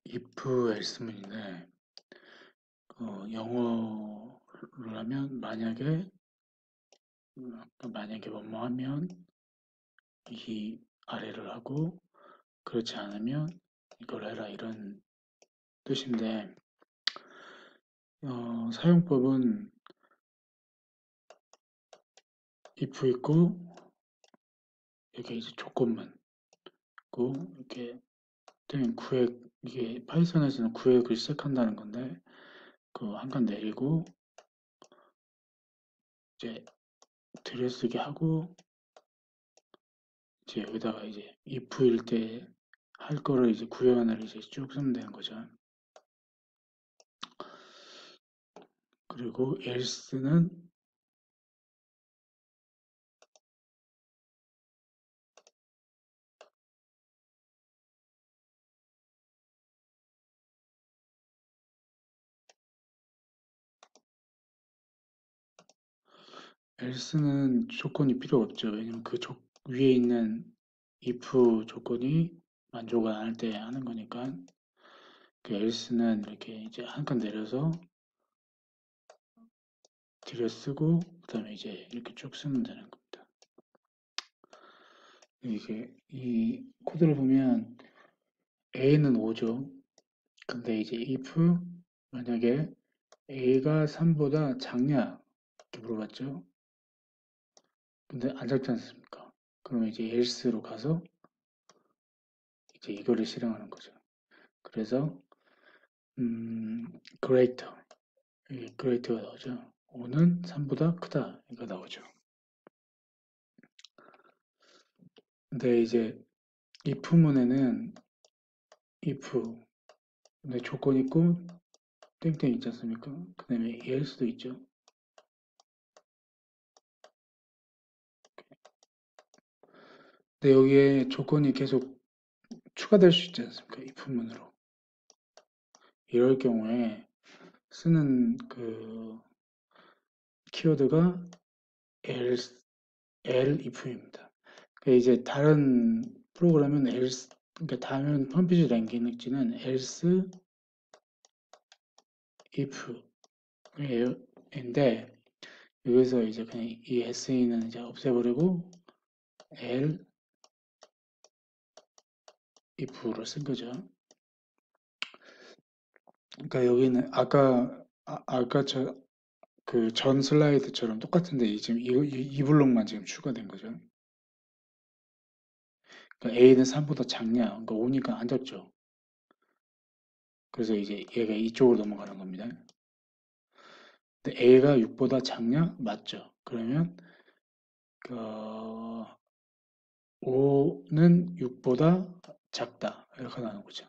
if else문인데, 영어를 하면 만약에 뭐뭐 하면 이 아래를 하고, 그렇지 않으면 이걸 해라 이런 뜻인데, 사용법은 if 있고, 이렇게 이제 조건문 있고, 이렇게 이게 파이썬에서는 구획을 시작한다는 건데, 그 한 칸 내리고, 이제 들여쓰기 하고, 이제 여기다가 이제 if일 때 할 거를 이제 구현을 이제 쭉 쓰면 되는 거죠. 그리고 else는 조건이 필요 없죠. 왜냐면 위에 있는 if 조건이 만족 안 할 때 하는 거니까. 그 else는 이렇게 이제 한 칸 내려서 들여쓰고, 그 다음에 이제 이렇게 쭉 쓰면 되는 겁니다. 이게 이 코드를 보면 a는 5죠. 근데 이제 if 만약에 a가 3보다 작냐 이렇게 물어봤죠. 근데 안 작지 않습니까? 그러면 이제 else로 가서 이제 이거를 실행하는 거죠. 그래서 greater 이 greater가 나오죠. 5는 3보다 크다 이거 나오죠. 근데 이제 if문에는 if 근데 조건 있고 땡땡 있지 않습니까? 그 다음에 else도 있죠. 근데 여기에 조건이 계속 추가될 수 있지 않습니까? if문으로. 이럴 경우에 쓰는 그 키워드가 else, elif입니다. 그러니까 이제 다른 프로그램은 else, 그러니까 다른 펌피지 랭귀지는 else, if인데 여기서 이제 그냥 이 se는 이제 없애버리고 l, if로 쓴 거죠. 그러니까 여기는 아까 그 전 슬라이드처럼 똑같은데 지금 이 블록만 지금 추가된 거죠. 그러니까 A는 3보다 작냐? 그러니까 5니까 안 잡죠. 그래서 이제 얘가 이쪽으로 넘어가는 겁니다. 근데 A가 6보다 작냐? 맞죠. 그러면 그 5는 6보다 작다. 이렇게 나오는 거죠.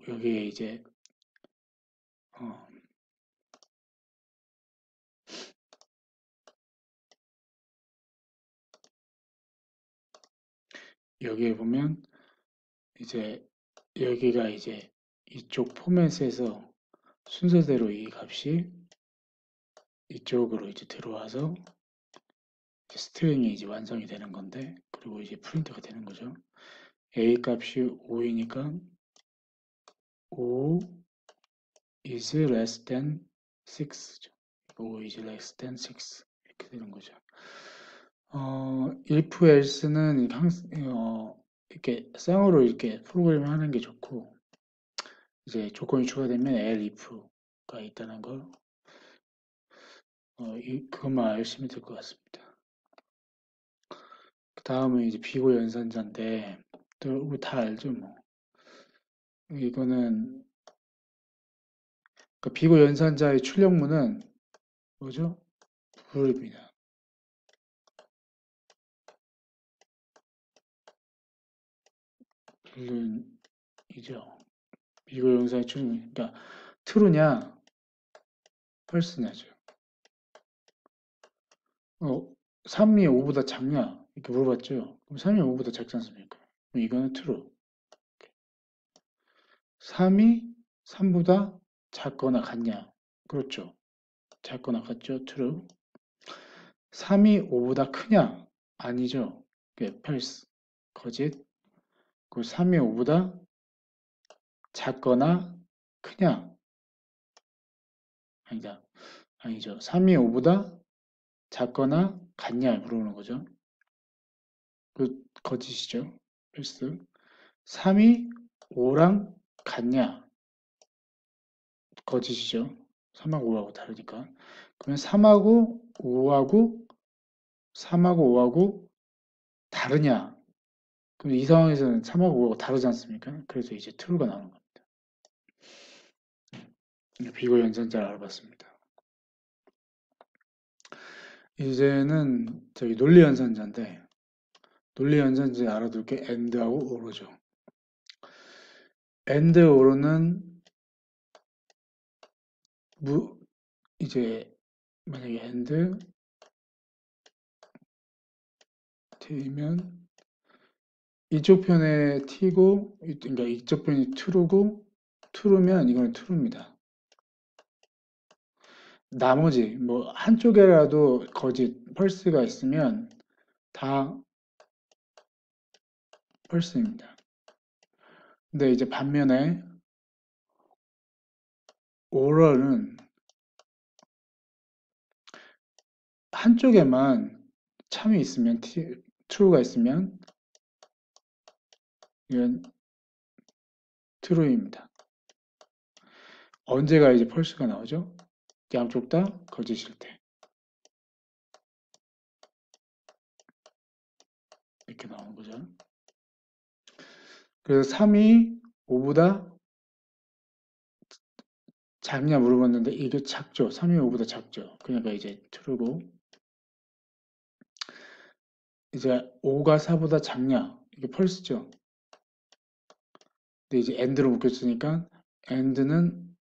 여기에 이제 어, 여기에 보면 이제 여기가 이제 이쪽 포맷에서 순서대로 이 값이 이쪽으로 이제 들어와서 스트링이 이제 완성이 되는 건데, 그리고 이제 프린트가 되는 거죠. A 값이 5이니까 5 is less than 6죠. 5 is less than 6 이렇게 되는 거죠. if else는 이렇게 쌍으로 이렇게 프로그램을 하는 게 좋고, 이제 조건이 추가되면 elif가 있다는 걸 그것만 알시면 될 것 같습니다. 그 다음은 이제 비고 연산자인데 또 다 알죠 뭐. 이거는 그 비고 연산자의 출력문은 뭐죠? 불입니다. 불이죠. 비고 연산의 출력문. 그러니까 true냐, false냐죠. 3이 5보다 작냐? 이렇게 물어봤죠. 그럼 3이 5보다 작지 않습니까? 그럼 이거는 true. 3이 3보다 작거나 같냐? 그렇죠. 작거나 같죠? true. 3이 5보다 크냐? 아니죠. false. 거짓. 그 3이 5보다 작거나 크냐? 아니다. 아니죠. 3이 5보다 작거나 같냐 물어보는 거죠. 그 거짓이죠. 필수. 3이 5랑 같냐? 거짓이죠. 3하고 5하고 다르니까. 그러면 3하고 5하고 3하고 5하고 다르냐? 그럼 이 상황에서는 3하고 5하고 다르지 않습니까? 그래서 이제 true가 나오는 겁니다. 비교 연산자를 알아봤습니다. 이제는 저기 논리 연산자인데 논리 연산자 알아둘 게 and하고 or죠. and or는 이제 만약에 and t면 이쪽 편에 t고 그러니까 이쪽 편이 true고 true면 이거는 true입니다. 나머지 뭐 한쪽에라도 거짓 false가 있으면 다 false입니다. 근데 이제 반면에 oral은 한쪽에만 참이 있으면 true가 있으면 이건 true입니다. 언제가 이제 false가 나오죠? 양쪽 다 거짓일 때 이렇게 나오는 거죠. 그래서 3이 5보다 작냐 물어봤는데 이게 작죠. 3이 5보다 작죠. 그러니까 이제 true고 이제 5가 4보다 작냐 이게 false죠. 근데 이제 and로 묶였으니까 and는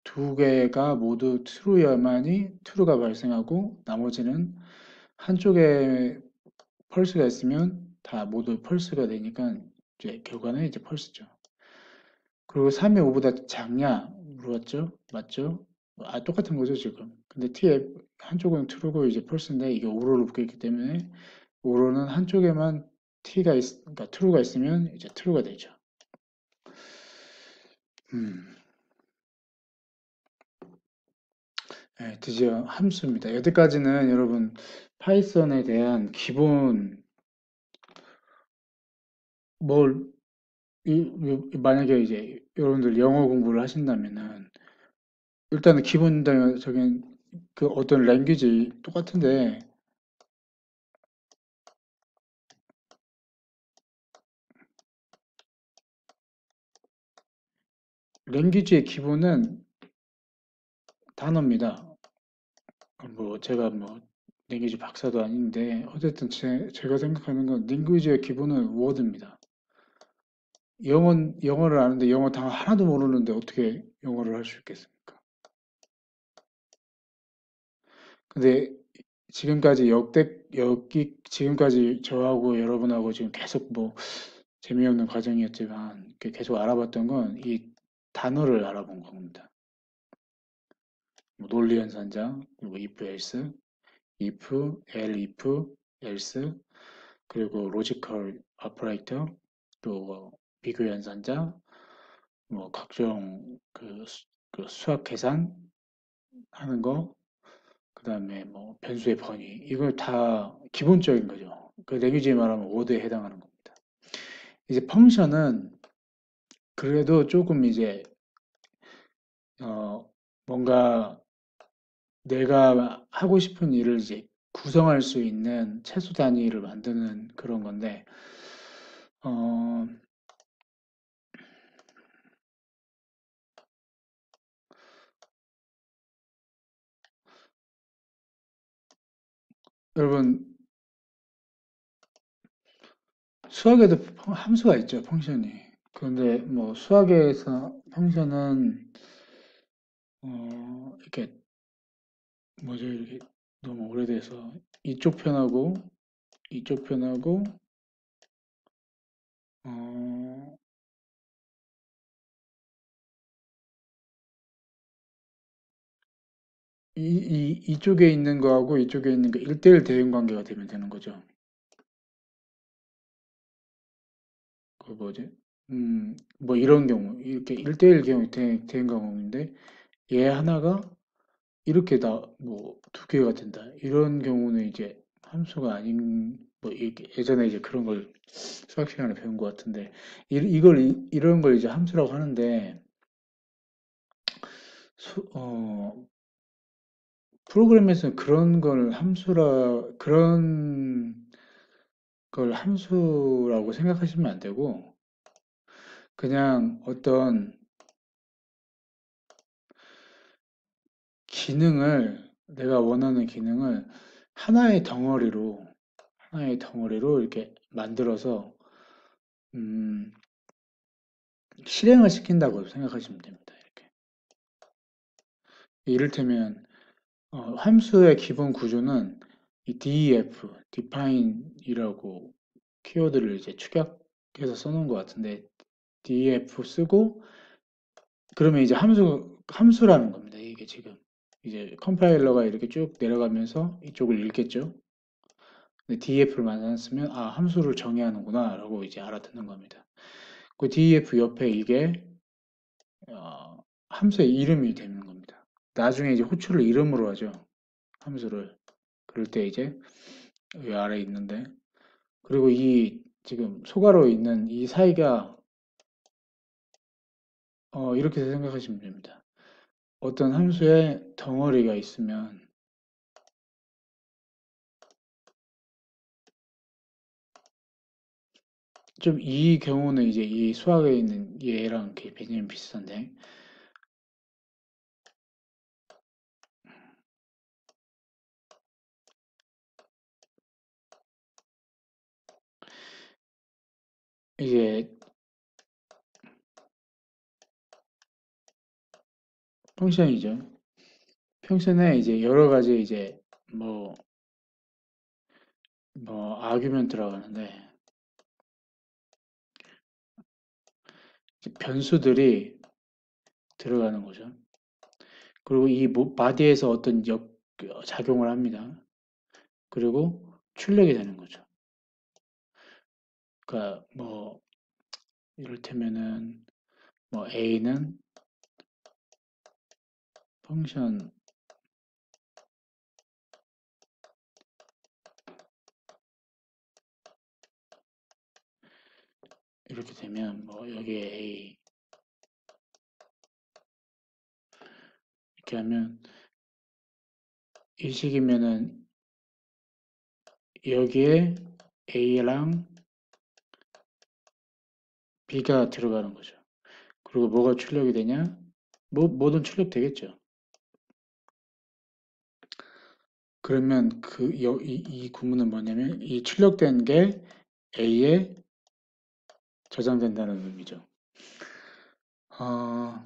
두 개가 모두 true여야만이 true가 발생하고 나머지는 한쪽에 false가 있으면 다 모두 false가 되니까 이제 결과는 이제 false죠. 그리고 3이 5보다 작냐 물어봤죠? 맞죠? 똑같은 거죠 지금. 근데 t의 한쪽은 true고 이제 false인데 이게 오로로 묶여있기 때문에 오로는 한쪽에만 그러니까 true가 있으면 이제 true가 되죠. 네, 드디어 함수입니다. 여기까지는 여러분 파이썬에 대한 기본 뭘 만약에 이제 여러분들 영어 공부를 하신다면은 일단은 기본적인 그 어떤 랭귀지 똑같은데 랭귀지의 기본은 단어입니다. 뭐 제가 뭐 랭귀지 박사도 아닌데 어쨌든 제가 생각하는 건 랭귀지의 기본은 워드입니다. 영어를 아는데 영어 단어 하나도 모르는데 어떻게 영어를 할 수 있겠습니까? 근데 지금까지 저하고 여러분하고 지금 계속 뭐 재미없는 과정이었지만 계속 알아봤던 건 이 단어를 알아본 겁니다. 뭐 논리 연산자, 그리고 if else, if, if, else, 그리고 로지컬 오퍼레이터, 또 비교 연산자, 뭐 각종 그 수학 계산 하는 거, 그 다음에 뭐 변수의 번위 이걸 다 기본적인 거죠. 그 랭귀지 말하면 워드에 해당하는 겁니다. 이제 펑션은 그래도 조금 이제 뭔가 내가 하고 싶은 일을 이제 구성할 수 있는 최소 단위를 만드는 그런 건데 어, 여러분 수학에도 함수가 있죠, 펑션이. 그런데 뭐 수학에서 펑션은 이렇게 뭐죠, 이렇게 너무 오래돼서 이쪽 편하고 어, 이쪽에 있는 거하고 이쪽에 있는 거 1대1 대응 관계가 되면 되는 거죠. 그 뭐지? 뭐 이런 경우, 이렇게 1대1 경우 된 경우인데, 얘 하나가 이렇게 뭐, 두 개가 된다. 이런 경우는 이제 함수가 아닌, 뭐, 이렇게 예전에 이제 그런 걸 수학 시간에 배운 것 같은데, 이런 걸 이제 함수라고 하는데, 수- 어, 프로그램에서는 그런 걸 함수라고 생각하시면 안 되고, 그냥 어떤 내가 원하는 기능을 하나의 덩어리로, 하나의 덩어리로 이렇게 만들어서, 음, 실행을 시킨다고 생각하시면 됩니다. 이렇게. 이를테면, 함수의 기본 구조는 이 def, define이라고 키워드를 이제 축약해서 써놓은 것 같은데, def 쓰고, 그러면 이제 함수라는 겁니다. 이게 지금. 이제 컴파일러가 이렇게 쭉 내려가면서 이쪽을 읽겠죠. 근데 def를 쓰면, 아, 함수를 정의하는구나, 라고 이제 알아듣는 겁니다. 그 def 옆에 이게, 어, 함수의 이름이 되는 겁니다. 나중에 이제 호출을 이름으로 하죠. 함수를. 그럴 때 이제, 이 아래에 있는데, 그리고 이, 지금 소괄호에 있는 이 사이가, 이렇게 생각하시면 됩니다. 어떤 함수의 덩어리가 있으면, 좀 이 경우는 이제 이 수학에 있는 얘랑 개념이 비슷한데, 이게 펑션이죠. 펑션에 이제 여러 가지 이제 뭐, 아규먼트 들어가는데, 이제 변수들이 들어가는 거죠. 그리고 이 바디에서 어떤 작용을 합니다. 그리고 출력이 되는 거죠. 그러니까 뭐, 이를테면은, 뭐, A는 펑션, 이렇게 되면, 뭐, 여기에 A, 이렇게 하면, 이 식이면은, 여기에 A랑 B가 들어가는 거죠. 그리고 뭐가 출력이 되냐? 뭐든 출력되겠죠. 그러면 이 구문은 뭐냐면 이 출력된 게 A에 저장된다는 의미죠. 어,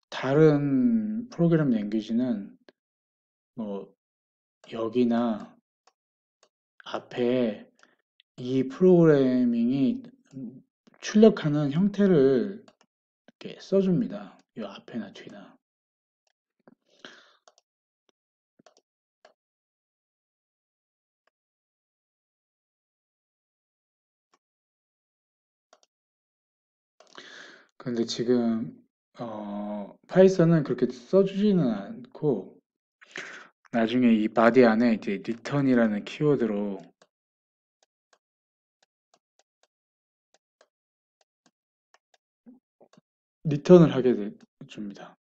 다른 프로그램 랭귀지는 뭐 여기나 앞에 이 프로그래밍이 출력하는 형태를 이렇게 써줍니다. 이 앞에나 뒤나. 그런데 지금 파이썬은 그렇게 써주지는 않고 나중에 이 바디 안에 이제 return이라는 키워드로 리턴을 줍니다.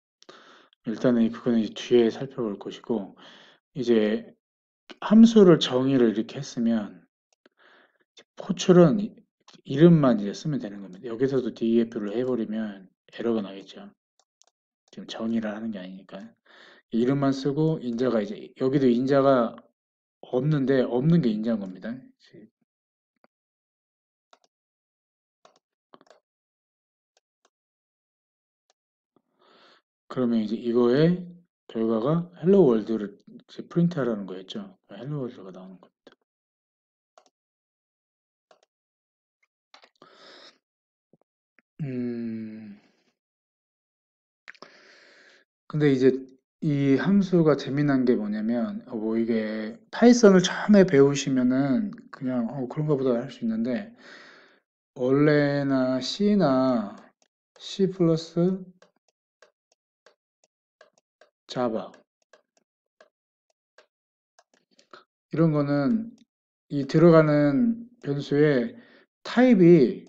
일단은 그거는 이제 뒤에 살펴볼 것이고 이제 함수를 정의를 이렇게 했으면 호출은 이름만 이제 쓰면 되는 겁니다. 여기서도 def를 해버리면 에러가 나겠죠. 지금 정의를 하는 게 아니니까 이름만 쓰고 인자가 이제 여기도 인자가 없는데 없는 게 인자인 겁니다. 그러면 이제 이거의 결과가 헬로 월드를 이제 프린트하라는 거였죠. 헬로 월드가 나오는 겁니다. 음, 근데 이제 이 함수가 재미난 게 뭐냐면, 뭐 이게 파이썬을 처음에 배우시면은 그냥 그런가 보다 할 수 있는데, 원래나 C나 C 플러스 자바 이런 거는 이 들어가는 변수의 타입이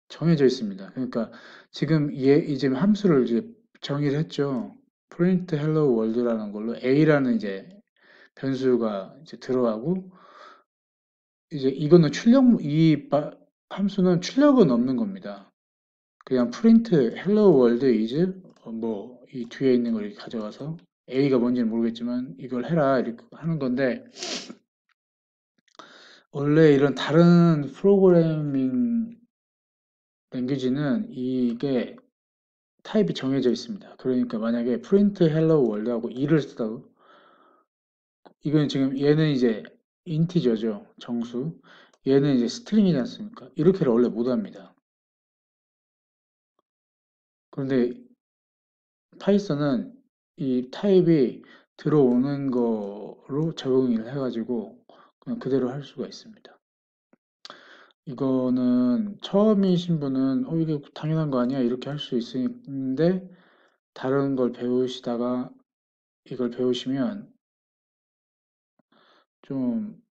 정해져 있습니다. 그러니까 지금 이제 함수를 이제 정의를 했죠. print hello world라는 걸로 a라는 이제 변수가 이제 들어가고 이제 이거는 함수는 출력은 없는 겁니다. 그냥 print hello world is 뭐 이 뒤에 있는 걸 이렇게 가져가서 a가 뭔지는 모르겠지만 이걸 해라 이렇게 하는 건데 원래 이런 다른 프로그래밍 랭귀지는 이게 타입이 정해져 있습니다. 그러니까 만약에 print hello world하고 2를 쓰다고 이건 지금 얘는 이제 인티저죠. 정수. 얘는 이제 스트링이지 않습니까? 이렇게를 원래 못 합니다. 그런데 파이썬은 이 타입이 들어오는 거로 적응을 해가지고 그냥 그대로 할 수가 있습니다. 이거는 처음이신 분은 이게 당연한 거 아니야? 이렇게 할 수 있는데 다른 걸 배우시다가 이걸 배우시면 좀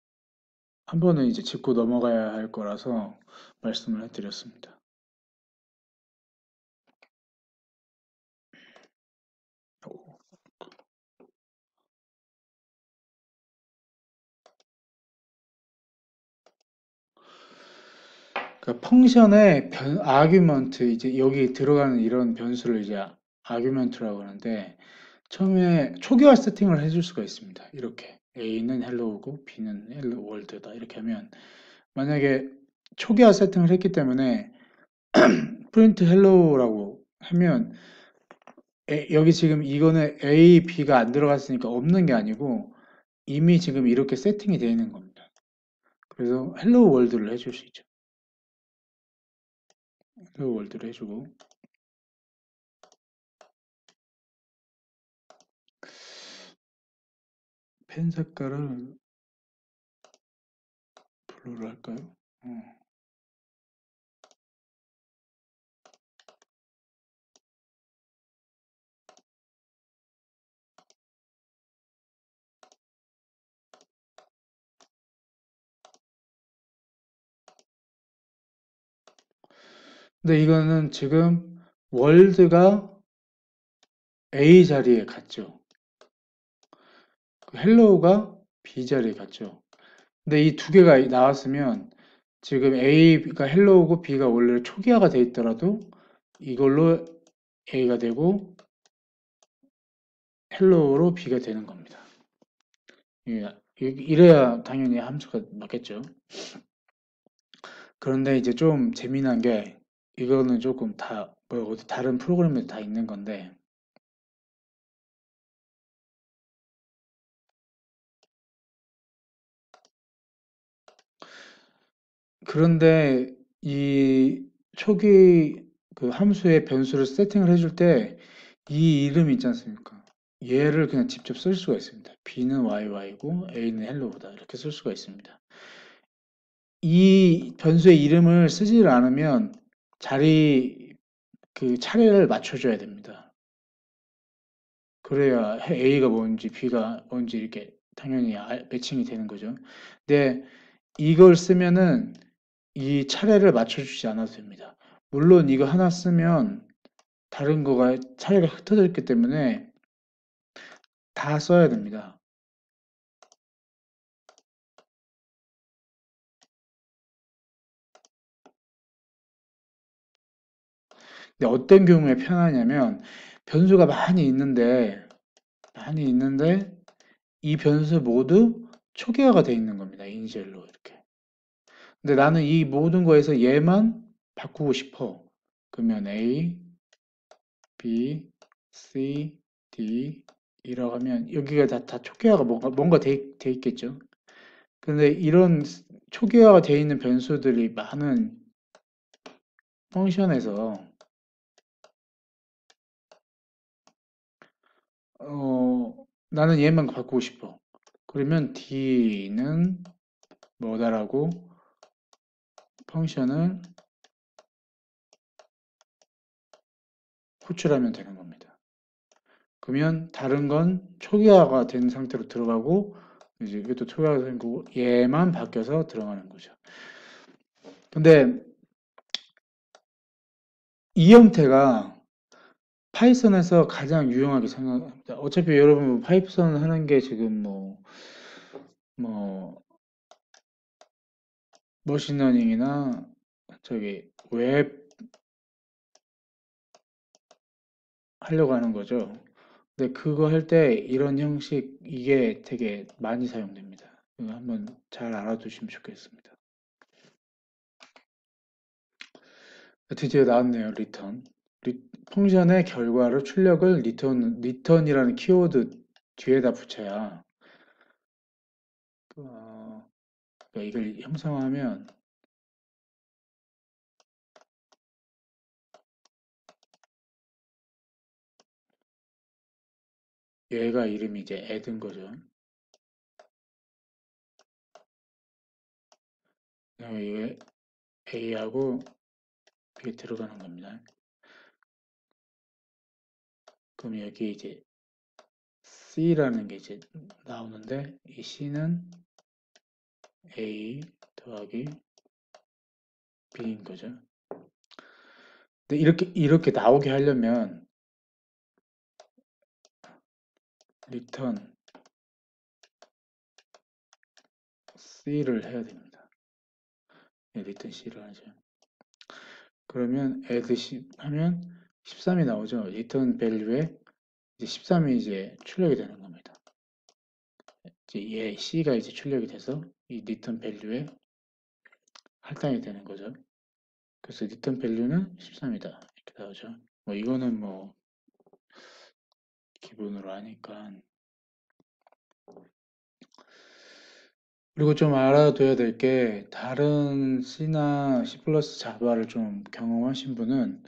한 번은 이제 짚고 넘어가야 할 거라서 말씀을 해드렸습니다. 그러니까 펑션의 아규먼트 이제 여기 들어가는 이런 변수를 이제 아규먼트라고 하는데 처음에 초기화 세팅을 해줄 수가 있습니다. 이렇게 A는 헬로우고 B는 헬로 월드다 이렇게 하면 만약에 초기화 세팅을 했기 때문에 프린트 헬로우라고 하면 여기 지금 이거는 A, B가 안 들어갔으니까 없는 게 아니고 이미 지금 이렇게 세팅이 되어 있는 겁니다. 그래서 헬로우 월드를 해줄 수 있죠. 헬로우 월드를 해주고 펜 색깔을 블루를 할까요? 근데 이거는 지금 월드가 A 자리에 갔죠. 헬로우가 B 자리에 갔죠. 근데 이 두 개가 나왔으면 지금 A가 헬로우고 B가 원래 초기화가 돼 있더라도 이걸로 A가 되고 헬로우로 B가 되는 겁니다. 이래야 당연히 함수가 맞겠죠. 그런데 이제 좀 재미난 게 이거는 조금 뭐 어디 다른 프로그램에도 다 있는 건데 그런데 이 초기 그 함수의 변수를 세팅을 해줄 때 이 이름이 있지 않습니까? 얘를 그냥 직접 쓸 수가 있습니다. B는 YY고 A는 Hello다 이렇게 쓸 수가 있습니다. 이 변수의 이름을 쓰지 않으면 차례를 맞춰줘야 됩니다. 그래야 A가 뭔지 B가 뭔지 이렇게 당연히 매칭이 되는 거죠. 근데 이걸 쓰면은 이 차례를 맞춰주지 않아도 됩니다. 물론 이거 하나 쓰면 다른 거가 차례가 흩어져 있기 때문에 다 써야 됩니다. 근데 어떤 경우에 편하냐면 변수가 많이 있는데 이 변수 모두 초기화가 되어 있는 겁니다. 이니셜로 이렇게. 근데 나는 이 모든 거에서 얘만 바꾸고 싶어. 그러면 A, B, C, D 이라고 하면 여기가 다 초기화가 뭔가 돼 있겠죠. 근데 이런 초기화가 되어 있는 변수들이 많은 펑션에서 나는 얘만 바꾸고 싶어. 그러면 D는 뭐다라고 펑션을 호출하면 되는 겁니다. 그러면 다른 건 초기화가 된 상태로 들어가고 이제 이것도 초기화가 된 거고 얘만 바뀌어서 들어가는 거죠. 근데 이 형태가 파이썬에서 가장 유용하게 생각합니다. 어차피 여러분 파이썬 하는 게 지금 뭐 머신러닝이나 저기 웹 하려고 하는 거죠. 근데 그거 할 때 이런 형식 이게 되게 많이 사용됩니다. 이거 한번 잘 알아두시면 좋겠습니다. 드디어 나왔네요. 리턴. 펑션의 결과를 출력을 리턴이라는 키워드 뒤에다 붙여야 그러니까 이걸 형상화하면 얘가 이름이 이제 add인 거죠. 이게 a하고 b에 들어가는 겁니다. 그럼 여기 이제 c라는 게 이제 나오는데 이 c는 a 더하기 b인 거죠. 근데 이렇게 나오게 하려면 return c를 해야 됩니다. 네, return c를 하죠. 그러면 add 10 하면 13이 나오죠. return value에 이제 13이 이제 출력이 되는 겁니다. 이제 얘 c가 이제 출력이 돼서 이 return value에 할당이 되는 거죠. 그래서 return value는 13이다. 이렇게 나오죠. 뭐 이거는 뭐 기본으로 하니까. 그리고 좀 알아둬야 될 게 다른 C나 C++ 자바를 좀 경험하신 분은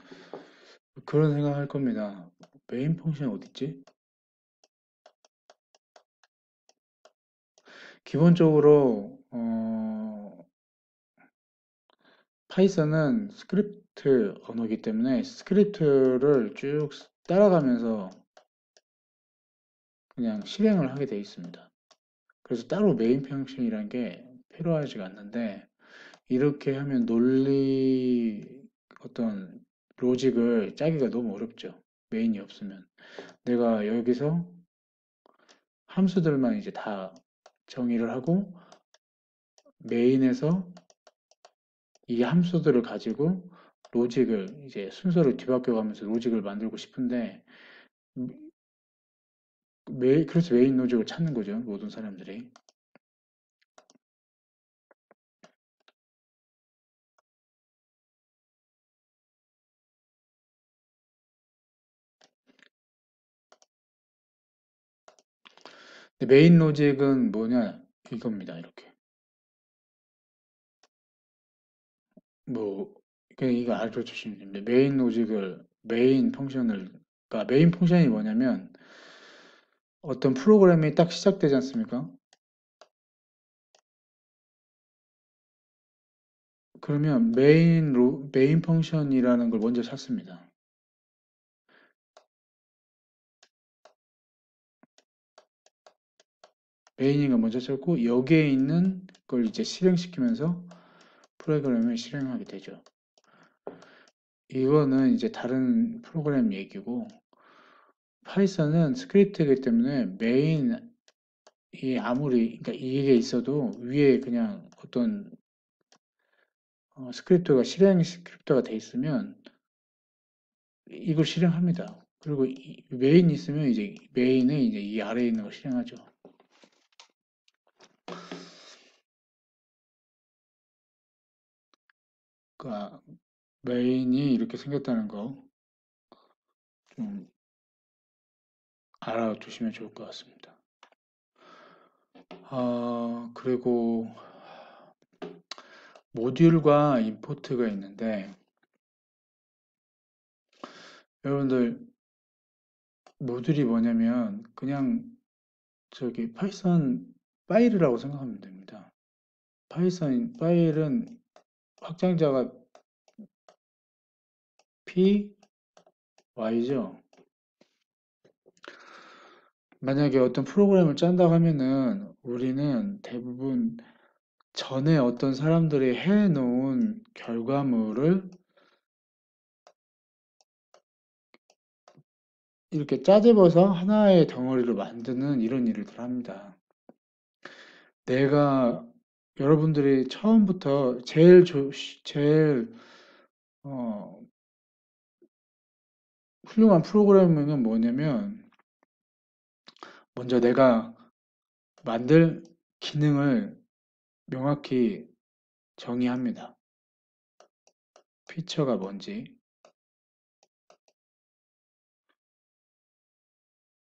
그런 생각할 겁니다. 메인 펑션 어딨지? 기본적으로 파이썬은 스크립트 언어이기 때문에 스크립트를 쭉 따라가면서 그냥 실행을 하게 되어 있습니다. 그래서 따로 메인 펑션이라는 게 필요하지가 않는데 이렇게 하면 논리 어떤 로직을 짜기가 너무 어렵죠. 메인이 없으면. 내가 여기서 함수들만 이제 다 정의를 하고 메인에서 이 함수들을 가지고 로직을 이제 순서를 뒤바뀌어 가면서 로직을 만들고 싶은데 그래서 메인 로직을 찾는 거죠. 모든 사람들이. 근데 메인 로직은 뭐냐? 이겁니다. 이렇게. 뭐 그냥 이거 알려주시면 됩니다. 메인 펑션을 그러니까 메인 펑션이 뭐냐면 어떤 프로그램이 딱 시작되지 않습니까? 그러면 메인 펑션이라는 걸 먼저 찾습니다. 메인이가 먼저 찾고 여기에 있는 걸 이제 실행시키면서 프로그램을 실행하게 되죠. 이거는 이제 다른 프로그램 얘기고 파이썬은 스크립트이기 때문에 메인이 아무리 그러니까 이게 있어도 위에 그냥 어떤 스크립트가 실행 스크립트가 돼 있으면 이걸 실행합니다. 그리고 메인이 있으면 이제 메인은 이제 이 아래에 있는 걸 실행하죠. 그러니까 메인이 이렇게 생겼다는 거 좀 알아두시면 좋을 것 같습니다. 그리고 모듈과 임포트가 있는데 여러분들 모듈이 뭐냐면 그냥 저기 파이썬 파일이라고 생각하면 됩니다. 파일은 확장자가 py죠. 만약에 어떤 프로그램을 짠다고 하면은 우리는 대부분 전에 어떤 사람들이 해놓은 결과물을 이렇게 짜집어서 하나의 덩어리로 만드는 이런 일을 합니다. 내가 여러분들이 처음부터 제일 어, 훌륭한 프로그래밍은 뭐냐면 먼저 내가 만들 기능을 명확히 정의합니다. 피처가 뭔지.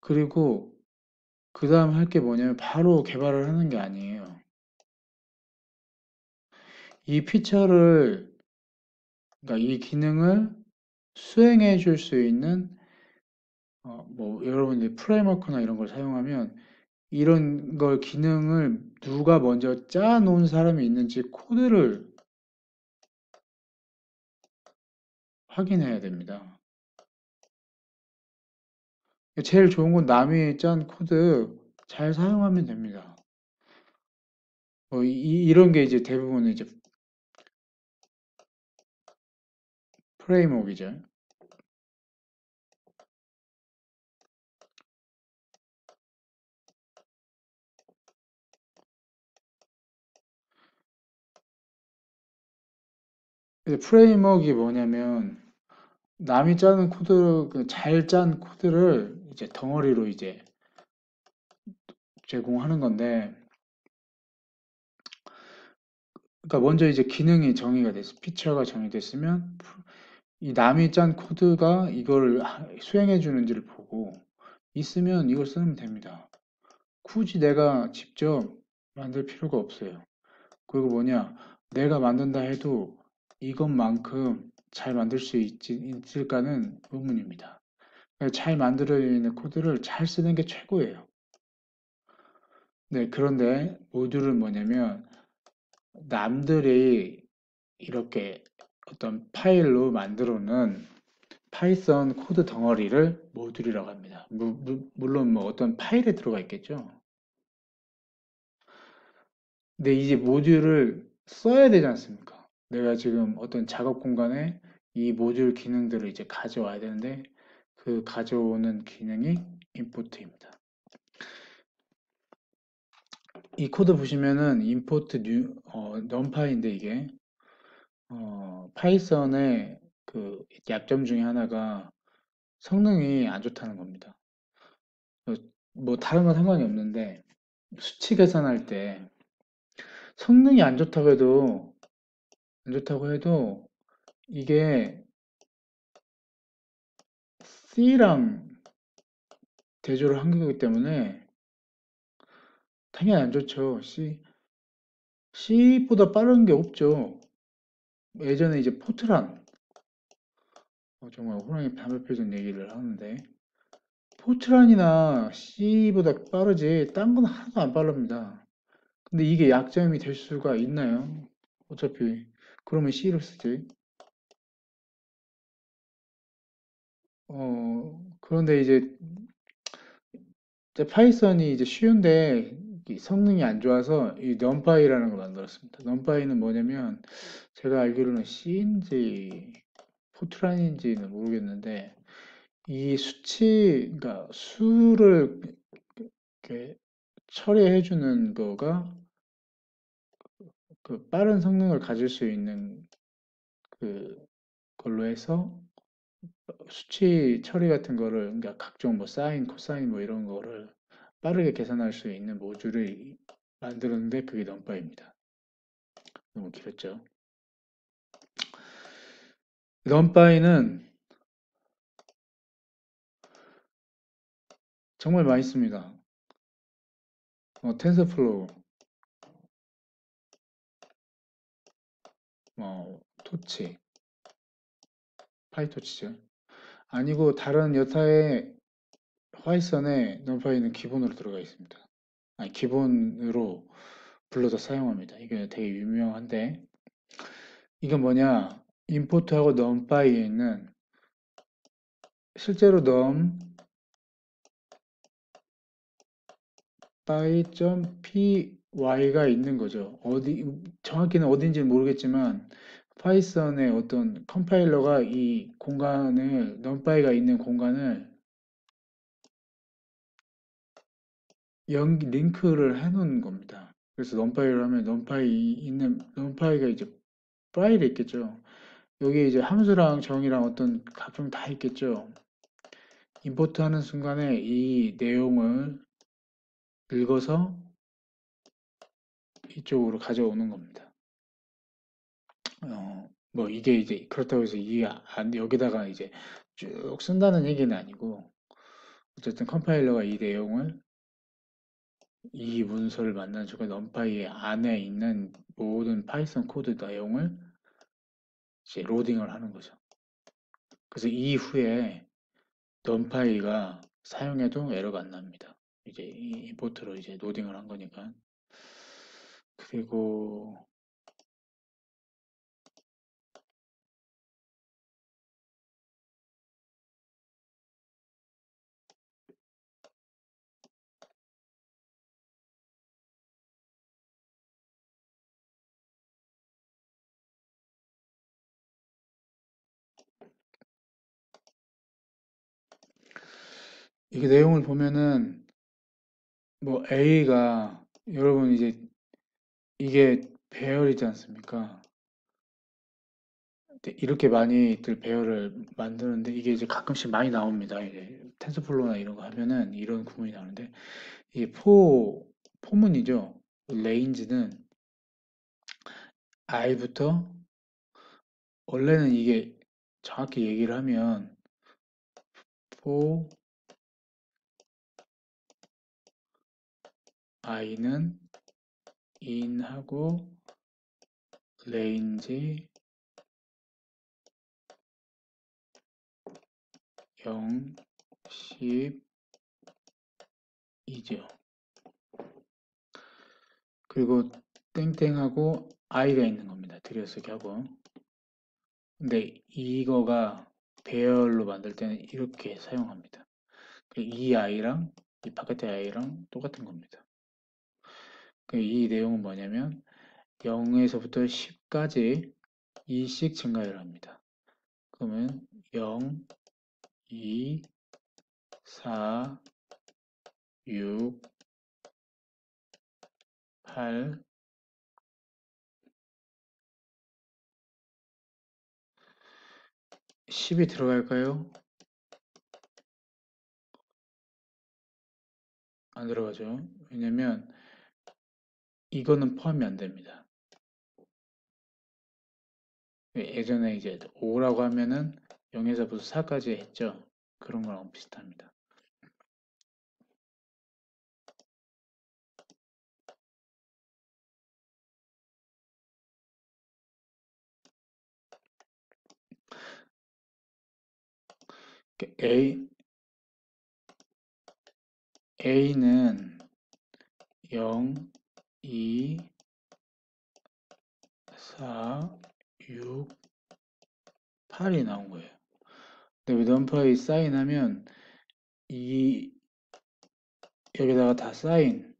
그리고 그 다음 할 게 뭐냐면 바로 개발을 하는 게 아니에요. 이 피처를, 그러니까 이 기능을 수행해 줄 수 있는 뭐 여러분들이 프레임워크나 이런 걸 사용하면 이런 걸 기능을 누가 먼저 짜 놓은 사람이 있는지 코드를 확인해야 됩니다. 제일 좋은 건 남이 짠 코드 잘 사용하면 됩니다. 이런 게 이제 대부분 이제 프레임워크이죠. 프레임워크가 뭐냐면 남이 짜는 코드, 잘 짠 코드를 이제 덩어리로 이제 제공하는 건데, 그러니까 먼저 이제 기능이 정의가 됐어, 피처가 정의됐으면 이 남이 짠 코드가 이걸 수행해 주는지를 보고 있으면 이걸 쓰면 됩니다. 굳이 내가 직접 만들 필요가 없어요. 그리고 뭐냐, 내가 만든다 해도 이것만큼 잘 만들 수 있을까는 의문입니다. 잘 만들어지는 코드를 잘 쓰는 게 최고예요. 네, 그런데 모듈은 뭐냐면 남들이 이렇게 어떤 파일로 만들어 놓은 파이썬 코드 덩어리를 모듈이라고 합니다. 물론 뭐 어떤 파일에 들어가 있겠죠. 근데 이제 모듈을 써야 되지 않습니까? 내가 지금 어떤 작업 공간에 이 모듈 기능들을 이제 가져와야 되는데 그 가져오는 기능이 임포트입니다. 이 코드 보시면은 import new numpy인데 이게 파이썬의 그 약점 중에 하나가 성능이 안 좋다는 겁니다. 어, 뭐 다른 건 상관이 없는데 수치 계산할 때 성능이 안 좋다고 해도 이게 C랑 대조를 한 거기 때문에 당연히 안 좋죠. C보다 빠른 게 없죠. 예전에 이제 포트란 정말 호랑이 담배 피던 얘기를 하는데 포트란이나 C보다 빠르지 딴 건 하나도 안 빠릅니다. 근데 이게 약점이 될 수가 있나요? 어차피 그러면 C를 쓰지. 그런데 이제 파이썬이 이제 쉬운데 이 성능이 안 좋아서 이 numpy라는 걸 만들었습니다. numpy는 뭐냐면 제가 알기로는 C인지 포트란인지는 모르겠는데 이 그러니까 수를 이렇게 처리해주는 거가 그 빠른 성능을 가질 수 있는 그 걸로 해서 수치 처리 같은 거를 그러니까 각종 뭐 사인, 코사인 뭐 이런 거를 빠르게 계산할 수 있는 모듈을 만드는데 그게 넘바입니다. 너무 길었죠. 넘바이는 정말 많이 씁니다. 텐서플로우, 토치, 파이토치죠. 아니고 다른 여타의 파이썬에 넘파이는 기본으로 들어가 있습니다. 아니, 기본으로 불러서 사용합니다. 이게 되게 유명한데 이건 뭐냐? 임포트하고 numPy에는 실제로 numpy.py가 있는 거죠. 정확히는 어딘지는 모르겠지만 파이썬의 어떤 컴파일러가 이 공간을 numpy가 있는 공간을 링크를 해놓은 겁니다. 그래서 numpy를 하면 numpy가 이제 파일이 있겠죠. 여기 이제 함수랑 정의랑 어떤 각종 다 있겠죠. 임포트 하는 순간에 이 내용을 읽어서 이쪽으로 가져오는 겁니다. 뭐 이게 이제 그렇다고 해서 여기다가 이제 쭉 쓴다는 얘기는 아니고 어쨌든 컴파일러가 이 내용을 이 문서를 만드는 순간 numpy 안에 있는 모든 파이썬 코드 내용을 이제 로딩을 하는 거죠. 그래서 이후에 numpy가 사용해도 에러가 안 납니다. 이제 이 임포트로 이제 로딩을 한 거니까. 그리고 이게 내용을 보면은 뭐 A가 여러분 이제 이게 배열이지 않습니까? 근데 이렇게 많이들 배열을 만드는데 이게 이제 가끔씩 많이 나옵니다. 이제 텐서플로우나 이런 거 하면은 이런 구문이 나오는데 이게 포문이죠. 레인지는 i부터 원래는 이게 정확히 얘기를 하면 for i는 in하고 range 0, 10이죠. 그리고 땡땡하고 i가 있는 겁니다. 들여쓰기 하고. 근데 이거가 배열로 만들 때는 이렇게 사용합니다. 이 i랑 이 바깥의 i랑 똑같은 겁니다. 이 내용은 뭐냐면 0에서부터 10까지 2씩 증가를 합니다. 그러면 0, 2, 4, 6, 8, 10이 들어갈까요? 안 들어가죠. 왜냐면 이거는 포함이 안 됩니다. 예전에 이제 5라고 하면은 0에서부터 4까지 했죠. 그런 거랑 비슷합니다. A, A는 0, 2, 4, 6, 8이 나온 거예요. 근데 위덤파이 사인하면 이 여기다가 다 사인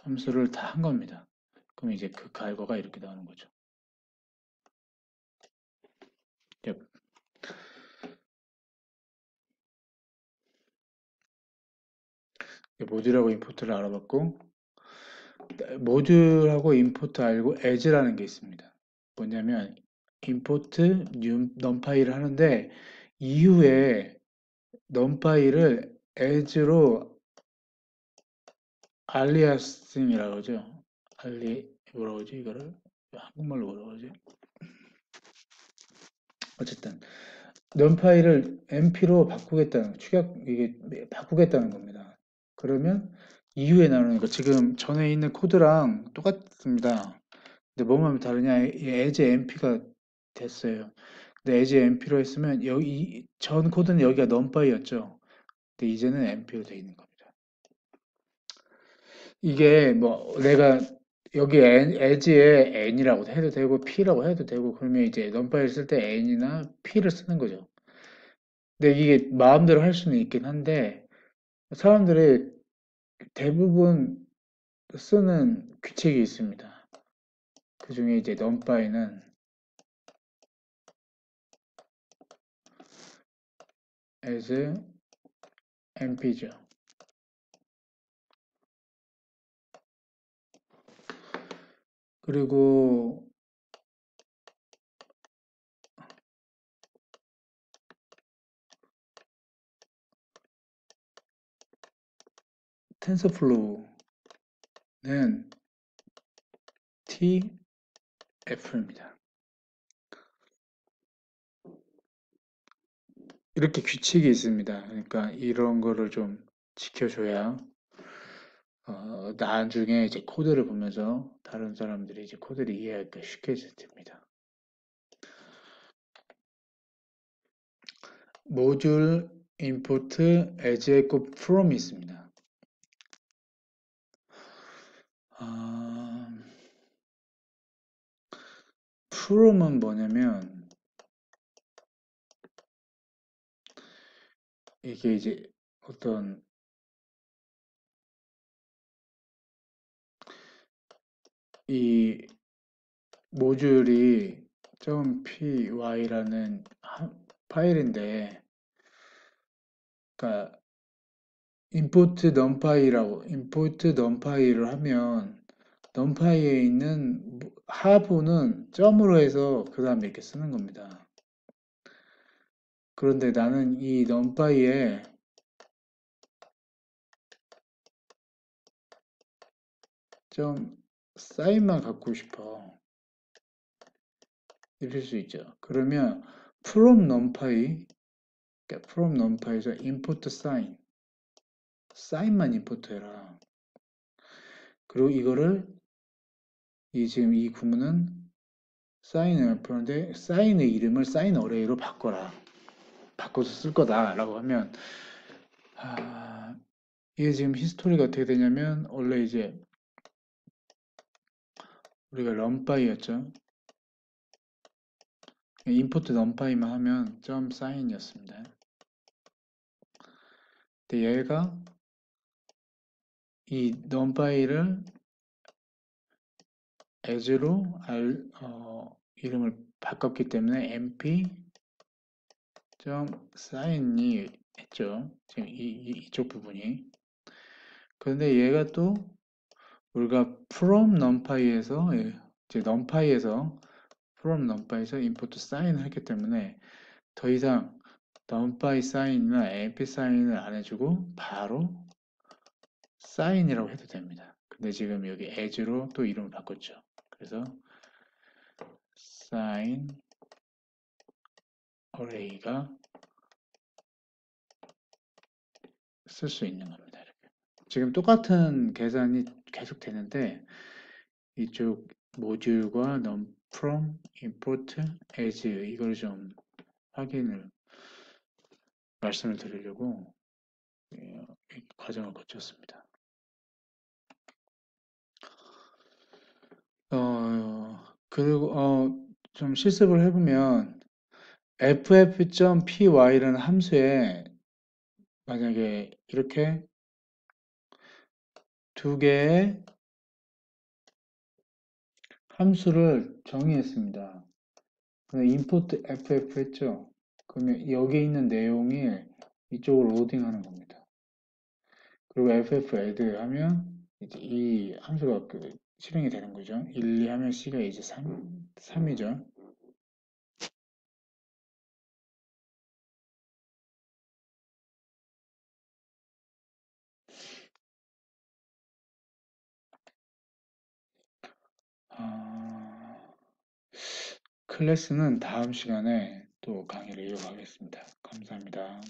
함수를 다 한 겁니다. 그럼 이제 그 결과가 이렇게 나오는 거죠. 모듈하고 임포트를 알아봤고 모듈하고 임포트 알고 as라는 게 있습니다. 뭐냐면 임포트 numpy를 하는데 이후에 numpy를 as로 알리아싱이라고 하죠. 뭐라고 하지 이거를 한국말로 뭐라고 하지? 어쨌든 numpy를 np로 바꾸겠다는 이게 바꾸겠다는 겁니다. 그러면 이후에 나오는 거 지금 전에 있는 코드랑 똑같습니다. 근데 뭐만 다르냐? as np가 됐어요. 근데 as np로 했으면 여기 전 코드는 여기가 numby였죠. 근데 이제는 np로 돼 있는 겁니다. 이게 뭐 내가 여기 as에 n이라고 해도 되고 p라고 해도 되고 그러면 이제 numby를 쓸 때 n이나 p를 쓰는 거죠. 근데 이게 마음대로 할 수는 있긴 한데 사람들이 대부분 쓰는 규칙이 있습니다. 그 중에 이제 numby는 as np죠. 그리고 텐서플로우는 tf입니다. 이렇게 규칙이 있습니다. 그러니까 이런 거를 좀 지켜줘야 나중에 이제 코드를 보면서 다른 사람들이 이제 코드를 이해하기가 쉽게 됩니다. 모듈 임포트 as에 꼭 from이 있습니다. from은 뭐냐면 이게 이제 어떤 이 모듈이 .py라는 파일인데 그러니까 import numpy를 하면 numpy에 있는 하부는 점으로 해서 그 다음에 이렇게 쓰는 겁니다. 그런데 나는 이 numpy에 좀 사인만 갖고 싶어. 이럴 수 있죠. 그러면 from numpy, 그러니까 from numpy에서 import sign만 임포트 해라. 그리고 이거를 지금 이 구문은 sign을 그런데 sign의 이름을 sign array로 바꿔라. 바꿔서 쓸 거다라고 하면 이게 지금 히스토리가 어떻게 되냐면 원래 이제 우리가 numby였죠. import numpy만 하면 .sign이었습니다. 근데 얘가 이 numpy를 as로 이름을 바꿨기 때문에 np.sign이 했죠. 지금 이쪽 부분이. 그런데 얘가 또 우리가 from numpy에서 이제 numpy에서 from numpy에서 import sign을 했기 때문에 더 이상 numpy sign이나 np sign을 안 해주고 바로 sign이라고 해도 됩니다. 근데 지금 여기 as로 또 이름을 바꿨죠. 그래서 sign array가 쓸 수 있는 겁니다. 이렇게. 지금 똑같은 계산이 계속 되는데 이쪽 모듈과 num from import as 이걸 좀 확인을 말씀을 드리려고 이 과정을 거쳤습니다. 그리고 좀 실습을 해보면 ff.py라는 함수에 만약에 이렇게 두 개의 함수를 정의했습니다. import ff 했죠. 그러면 여기 있는 내용이 이쪽으로 로딩하는 겁니다. 그리고 ff add 하면 이제 이 함수가 실행이 되는 거죠. 1, 2 하면 c가 이제 3이죠. 클래스는 다음 시간에 또 강의를 이어가겠습니다. 감사합니다.